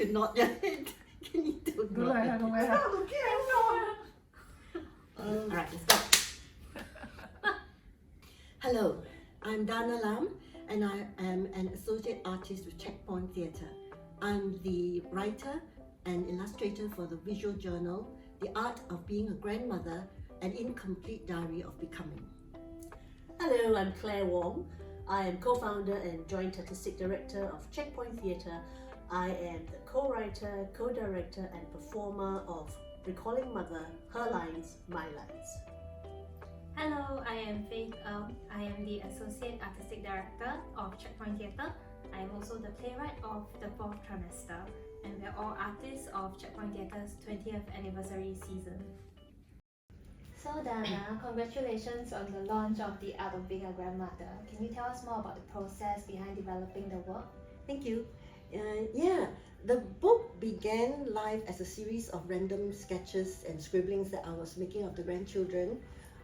to nod your head. Can you do nod? I'm not looking, I'm not. Alright, let's go. Hello, I'm Dana Lam, and I am an associate artist with 𝐁𝐞 Theatre. I'm the writer and illustrator for the visual journal, The Art of Being a Grandmother, an Incomplete Diary of Becoming. Hello, I'm Claire Wong. I am co-founder and joint artistic director of 𝐁𝐞 Theatre. I am the co-writer, co-director and performer of Recalling Mother, Her Lines, My Lines. Hello, I am 𝐓𝐡𝐞. I am the Associate Artistic Director of 𝐁𝐞 Theatre. I am also the playwright of the 4th trimester, and we're all artists of 𝐁𝐞 Theatre's 20th anniversary season. So Dana, congratulations on the launch of The Art of Being a Grandmother. Can you tell us more about the process behind developing the work? Thank you. The book began life as a series of random sketches and scribblings that I was making of the grandchildren,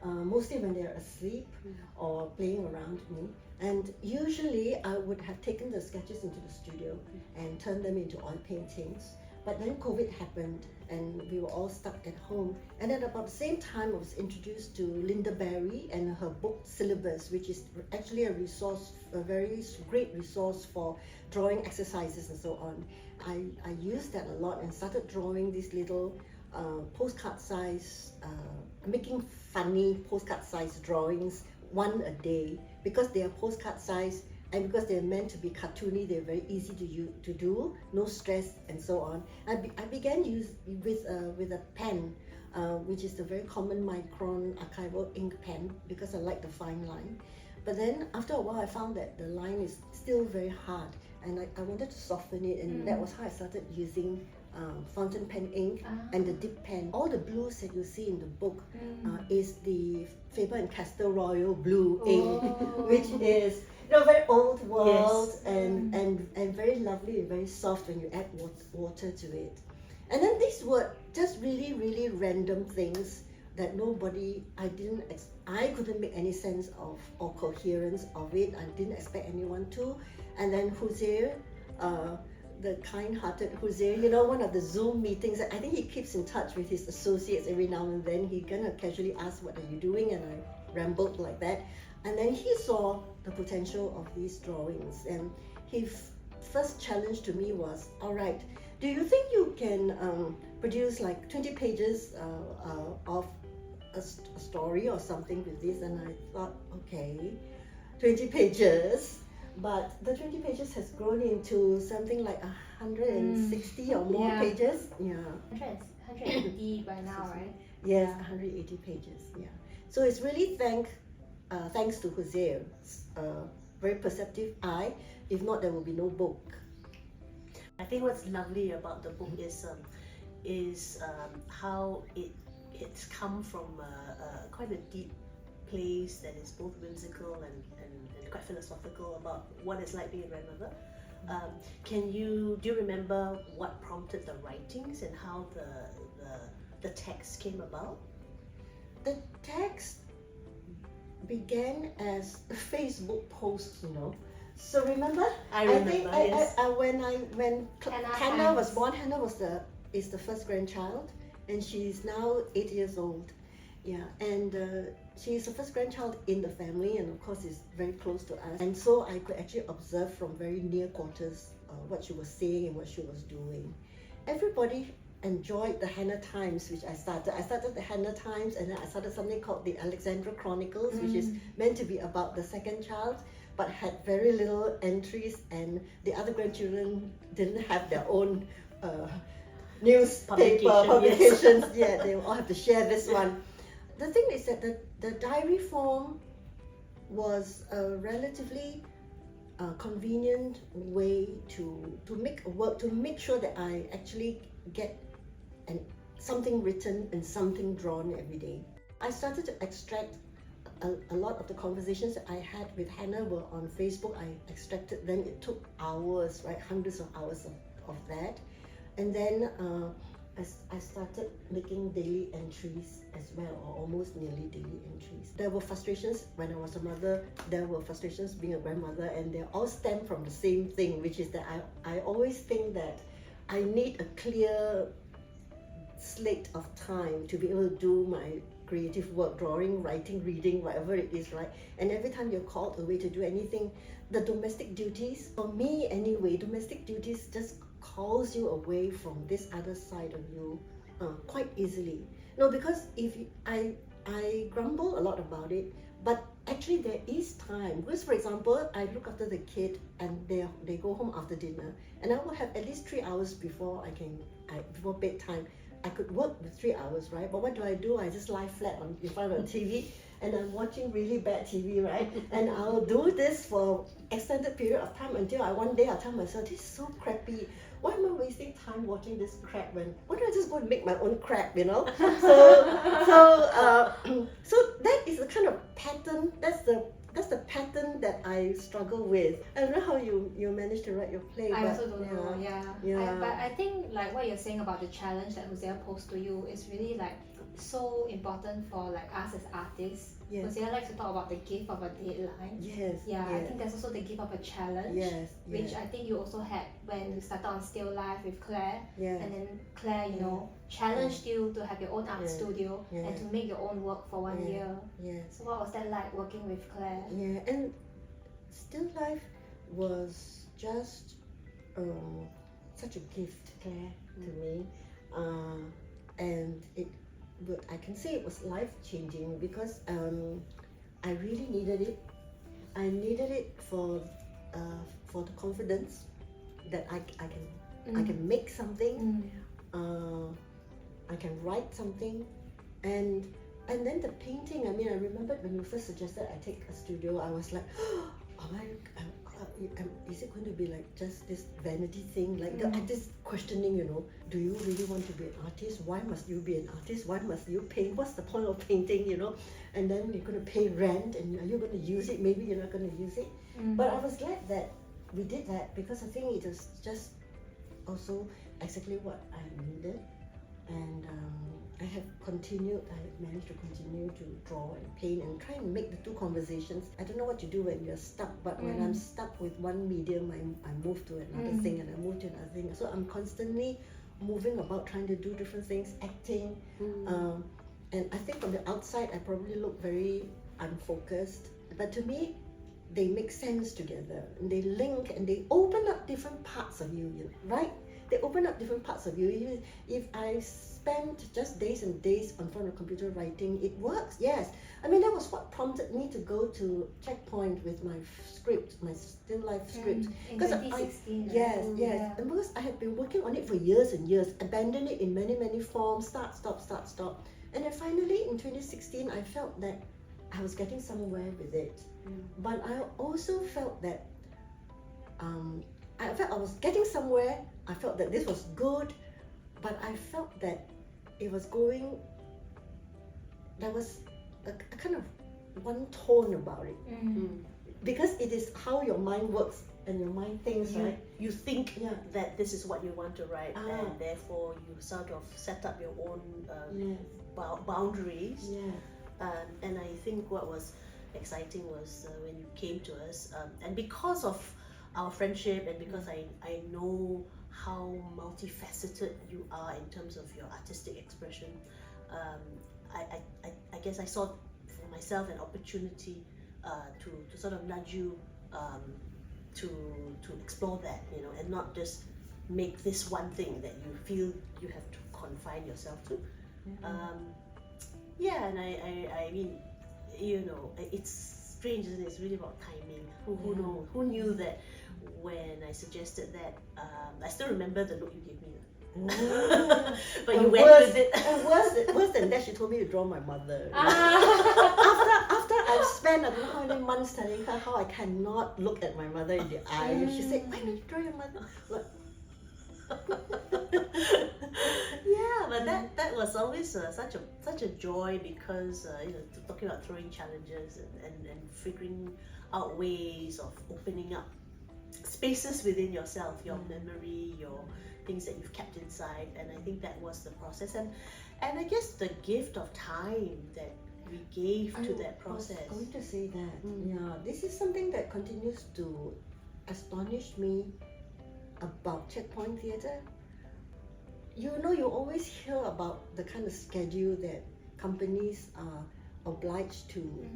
mostly when they're asleep or playing around me. And usually I would have taken the sketches into the studio and turned them into oil paintings. But then COVID happened and we were all stuck at home. And at about the same time I was introduced to Linda Barry and her book Syllabus, which is actually a resource, a very great resource for drawing exercises and so on. I used that a lot and started drawing these little postcard size, making funny postcard size drawings, one a day, because they are postcard size and because they're meant to be cartoony. They're very easy to do, no stress and so on. I began with a pen, which is the very common micron archival ink pen, because I like the fine line. But then after a while I found that the line is still very hard and I wanted to soften it, and that was how I started using fountain pen ink and the dip pen. All the blues that you see in the book is the Faber-and-Castell Royal Blue ink, which is very old world, yes, and very lovely and very soft when you add water to it. And then these were just really random things that I couldn't make any sense of or coherence of it. I didn't expect anyone to. And then 𝐓𝐡𝐞, the kind-hearted 𝐓𝐡𝐞, one of the Zoom meetings, I think he keeps in touch with his associates every now and then. He kind of casually asks, "What are you doing?" And I rambled like that. And then he saw the potential of these drawings, and his first challenge to me was, all right, do you think you can produce like 20 pages of a story or something with this? And I thought, okay, 20 pages. But the 20 pages has grown into something like 160 or more pages. Yeah. 180 by now, right? Yes, 180 pages, yeah. So it's really thanks to 𝐓𝐡𝐞's very perceptive eye. If not, there will be no book. I think what's lovely about the book is how it's come from quite a deep place that is both whimsical and quite philosophical about what it's like being a grandmother. Do you remember what prompted the writings and how the text came about? The text began as a Facebook post, So remember? I remember. Yes. When Hannah was born, Hannah is the first grandchild, and she's now 8 years old. Yeah, and she's the first grandchild in the family, and of course is very close to us. And so I could actually observe from very near quarters what she was saying and what she was doing. Everybody enjoyed the Hannah Times, which I started. I started the Hannah Times, and then I started something called the Alexandra Chronicles, which is meant to be about the second child, but had very little entries, and the other grandchildren didn't have their own newspaper publications yet. They all have to share this one. The thing is that the diary form was a relatively convenient way to make work, to make sure that I actually get something written and something drawn every day. I started to extract a lot of the conversations that I had with Hannah were on Facebook. I extracted them. It took hours, right? Hundreds of hours of that. And then I started making daily entries as well, or almost nearly daily entries. There were frustrations when I was a mother, there were frustrations being a grandmother, and they all stem from the same thing, which is that I always think that I need a clear slate of time to be able to do my creative work, drawing, writing, reading, whatever it is, right? And every time you're called away to do anything, the domestic duties, for me anyway, domestic duties just calls you away from this other side of you quite easily. No, because if you, I grumble a lot about it, but actually there is time. Because for example, I look after the kid and they go home after dinner, and I will have at least 3 hours before before bedtime. I could work the 3 hours, right? But what do? I just lie flat in front of the TV and I'm watching really bad TV, right? And I'll do this for extended period of time until one day I'll tell myself, this is so crappy. Why am I wasting time watching this crap why don't I just go and make my own crap, you know? So that is the kind of pattern, that's the pattern that I struggle with. I don't know how you managed to write your play. I but also don't know, yeah. But I think like what you're saying about the challenge that Hosea posed to you is really like so important for like us as artists. Yes. Hosea likes to talk about the gift of a deadline. Yes. Yeah, yes. I think there's also the gift of a challenge. Yes. Which yes. I think you also had when you started on Still Life with Claire. Yeah. And then Claire, you know, challenged you to have your own art studio and to make your own work for 1 year. Yes. So what was that like working with Claire? Yeah, and Still Life was just such a gift, Claire, to me. And I can say it was life-changing because I really needed it. I needed it for the confidence that I can make something. I can write something, and then the painting. I mean, I remembered when you first suggested I take a studio, I was like, is it going to be like just this vanity thing? Like this questioning, you know, do you really want to be an artist? Why must you be an artist? Why must you paint? What's the point of painting, you know? And then you're going to pay rent, and are you going to use it? Maybe you're not going to use it. But I was glad that we did that because I think it was just also exactly what I needed. And I managed to continue to draw and paint and try and make the two conversations. I don't know what to do when you're stuck, but when I'm stuck with one medium, I move to another thing and I move to another thing. So I'm constantly moving about trying to do different things, acting. And I think from the outside, I probably look very unfocused. But to me, they make sense together and they link and they open up different parts of you, right? They open up different parts of you. If I spent just days and days on front of computer writing, it works, yes. I mean, that was what prompted me to go to Checkpoint with my script, my Still Life script. In 2016. Yes. And because I had been working on it for years and years, abandoned it in many forms, start, stop. And then finally in 2016, I felt that I was getting somewhere with it. But I also felt that I was getting somewhere. I felt that this was good, but I felt that it was going, there was a kind of one tone about it. Because it is how your mind works and your mind thinks, right? You think that this is what you want to write, and therefore you sort of set up your own boundaries. And I think what was exciting was when you came to us, and because of our friendship and because I know how multifaceted you are in terms of your artistic expression, I guess I saw for myself an opportunity to sort of nudge you to explore that, you know, and not just make this one thing that you feel you have to confine yourself to. And I mean, you know, it's strange, isn't it? It's really about timing. Who knew that when I suggested that? I still remember the look you gave me. But you went with it. And worse than that, she told me to draw my mother. After I've spent I don't know how many months telling her how I cannot look at my mother in the eye, she said, "Why don't you draw your mother?" Like, but that was always such a joy because you know, talking about throwing challenges and figuring out ways of opening up spaces within yourself, your memory, your things that you've kept inside, and I think that was the process, and I guess the gift of time that we gave to that process. I was going to say that. This is something that continues to astonish me about Checkpoint Theatre. you know, you always hear about the kind of schedule that companies are obliged to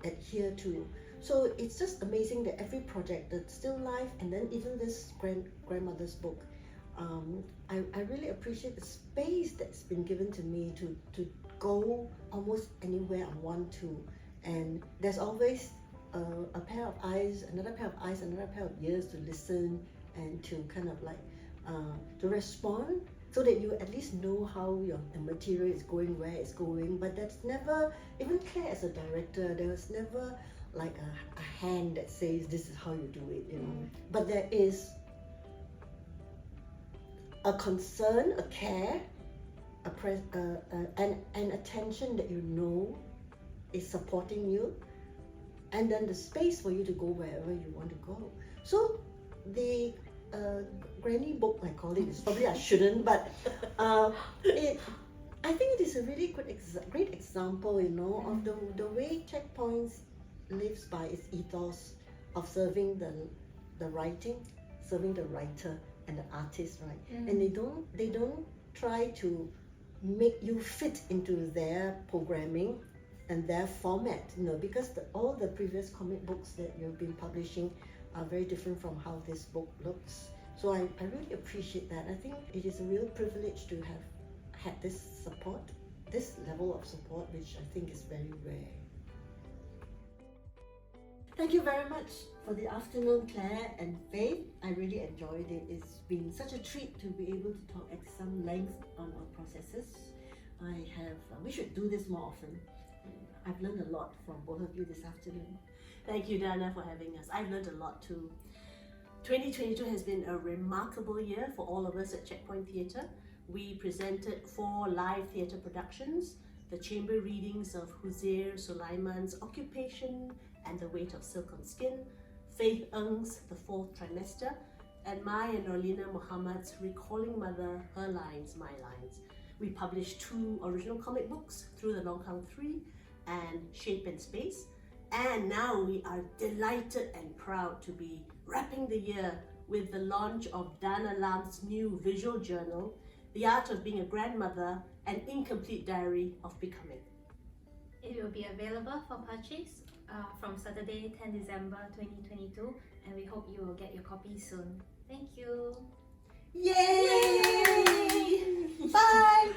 adhere to. So it's just amazing that every project, the still life, and then even this grandmother's book, I really appreciate the space that's been given to me to go almost anywhere I want to, and there's always a pair of eyes, another pair of eyes, another pair of ears to listen and to kind of like to respond, so that you at least know how the material is going, where it's going. But that's never, even Claire as a director, there was never like a hand that says this is how you do it, you know. But there is a concern, a care, an attention that you know is supporting you, and then the space for you to go wherever you want to go. So the granny book, I call it, is probably I shouldn't, but I think it is a really great example, you know, of the way Checkpoints lives by its ethos of serving the writing, serving the writer and the artist, right? And they don't try to make you fit into their programming and their format, you know, because all the previous comic books that you've been publishing are very different from how this book looks. So I really appreciate that. I think it is a real privilege to have had this support, this level of support, which I think is very rare. Thank you very much for the afternoon, Claire and Faith. I really enjoyed it. It's been such a treat to be able to talk at some length on our processes. We should do this more often. I've learned a lot from both of you this afternoon. Thank you, Dana, for having us. I've learned a lot too. 2022 has been a remarkable year for all of us at Checkpoint Theatre. We presented 4 live theatre productions, the chamber readings of Huzir Sulaiman's Occupation and the Weight of Silk on Skin, Faith Ng's The Fourth Trimester, and my and Norlina Muhammad's Recalling Mother, Her Lines, My Lines. We published 2 original comic books, Through the Long Count 3 and Shape and Space. And now we are delighted and proud to be wrapping the year with the launch of Dana Lam's new visual journal, The Art of Being a Grandmother, An Incomplete Diary of Becoming. It will be available for purchase from Saturday, 10 December 2022, and we hope you will get your copy soon. Thank you! Yay! Bye!